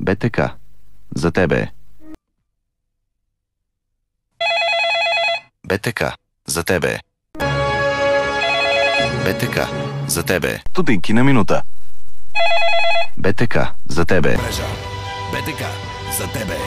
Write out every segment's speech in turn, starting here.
БТК. За тебе. БТК. За тебе. БТК. За тебе. Стотинки на минута. БТК. За тебе. Мрежа. БТК. За тебе.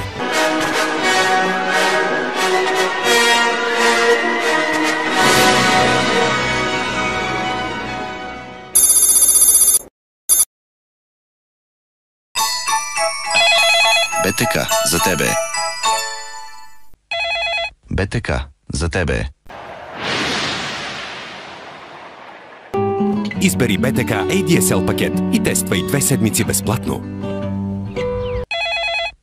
БТК. За тебе. БТК. За тебе. Избери БТК ADSL пакет и тествай 2 седмици безплатно.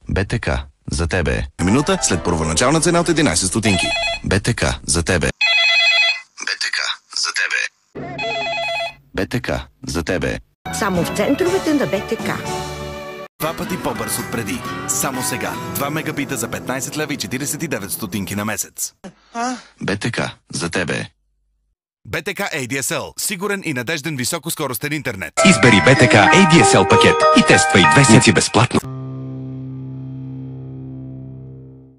БТК. За тебе. Минута след първоначална цена от 11 стотинки. БТК. За тебе. БТК. За тебе. БТК. За тебе. Само в центровете на БТК. 2 пъти по-бърз от преди. Само сега. 2 мегабита за 15 лева и 49 стотинки на месец. БТК. За тебе. БТК ADSL. Сигурен и надежден високоскоростен интернет. Избери БТК ADSL пакет и тествай 2 седмици безплатно.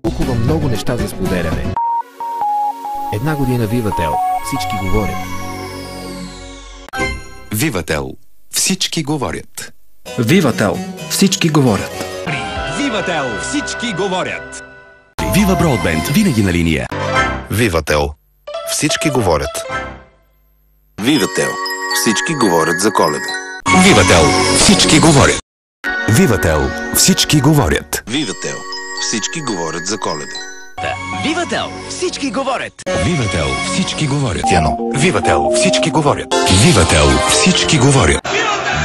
Толкова много неща за споделяне. Една година Vivatel. Всички говорят. Vivatel. Всички говорят. Vivatel. Всички говорят. Vivatel. Всички говорят. Viva Broadband. Винаги на линия. Vivatel. Всички говорят. Vivatel. Всички говорят за Коледа. Vivatel. Всички говорят. Vivatel. Всички говорят. Vivatel. Всички говорят за Коледа. Vivatel. Всички говорят. Vivatel. Всички говорят. Тяно. Vivatel. Всички говорят. Vivatel. Всички говорят.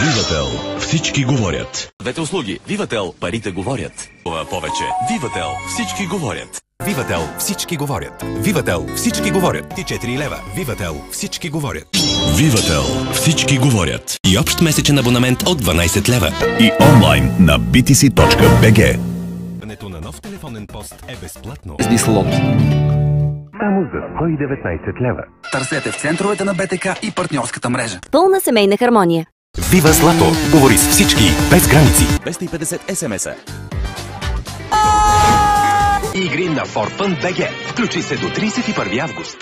Vivatel. Всички говорят. Двете услуги. Vivatel. Парите говорят. Това повече. Vivatel. Всички говорят. Vivatel. Всички говорят. Vivatel. Всички говорят. И 4 лева. Vivatel. Всички говорят. Vivatel. Всички говорят. И общ месечен абонамент от 12 лева. И онлайн на btc.bg. На нов телефонен пост е безплатно. Здислот. Само за 119 лева. Търсете в центровете на БТК и партньорската мрежа. Пълна семейна хармония. Вива Злато. Говори с всички, без граници. 250 SMS-а. Игри на Forfun BG. Включи се до 31 август.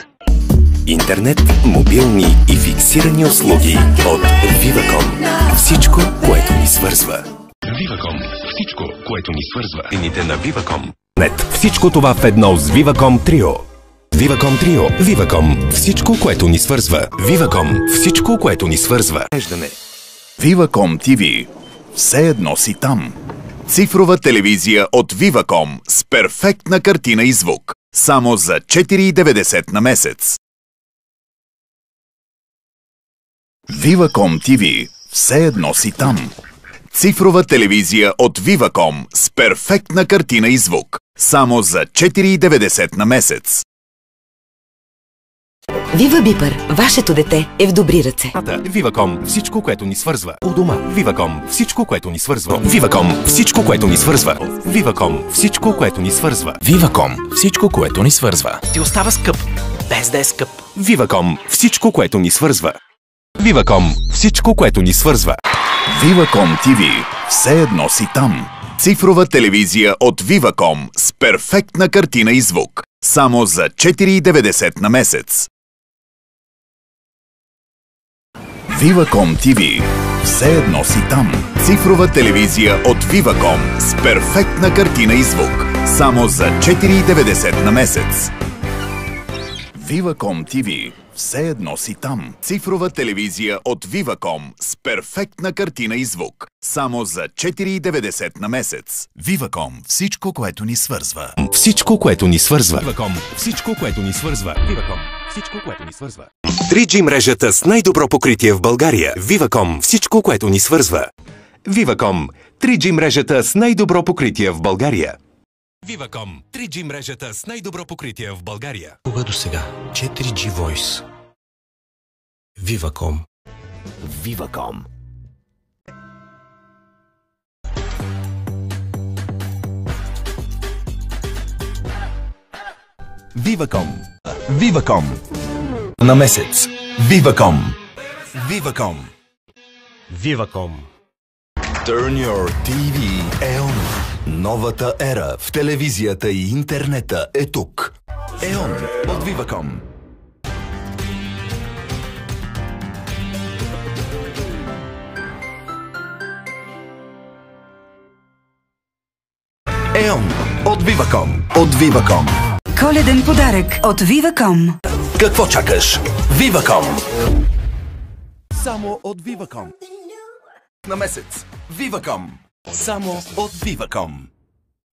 Интернет, мобилни и фиксирани услуги от Viva.com. Всичко, което ни свързва. Viva.com. Всичко, което ни свързва. Лините на Viva.com. Нет. Всичко това в едно с Viva.com Trio. Viva.com Trio. Viva.com. Всичко, което ни свързва. Viva.com. Всичко, което ни свързва. Viva.com TV. Все едно си там. Цифрова телевизия от Viva.com с перфектна картина и звук. Само за 4,90 на месец. Viva.com TV. Все едно си там. Цифрова телевизия от Viva.com с перфектна картина и звук. Само за 4,90 на месец. Вива Бипър. Вашето дете е в добри ръце. Viva.com. Всичко, което ни свързва. У дома. Viva.com. Всичко, което ни свързва. Viva.com. Всичко, което ни свързва. Viva.com. Всичко, което ни свързва. Viva.com. Всичко, което ни свързва. Ти остава скъп, без да е скъп. Viva.com. Всичко, което ни свързва. Viva.com. Всичко, което ни свързва. Viva.com TV. Все едно си там. Цифрова телевизия от Viva.com с перфектна картина и звук. Само за 4,90 на месец. Viva.com TV. Все едно си там. Цифрова телевизия от Viva.com с перфектна картина и звук. Само за 4,90 на месец. Viva.com TV. Все едно си там. Цифрова телевизия от Viva.com с перфектна картина и звук. Само за 4,90 на месец. Viva.com. Всичко, което ни свързва. Всичко, което ни свързва. Viva.com. Всичко, което ни свързва. Viva.com. Всичко, което ни свързва. 3G мрежата с най-добро покритие в България. Viva.com. Всичко, което ни свързва. Viva.com. 3G мрежата с най-добро покритие в България. Viva.com. 3G мрежата с най-добро покритие в България. Кога до сега? 4G Voice. Viva.com. Viva.com. Viva.com. Viva.com. На месец. Viva.com. Viva.com. Viva.com. Turn your TV on. Новата ера в телевизията и интернета е тук. Еон от Viva.com. Еон от Viva.com. От Viva.com. Коледен подарък от Viva.com. Какво чакаш? Viva.com. Само от Viva.com. На месец. Viva.com. Само от Viva.com.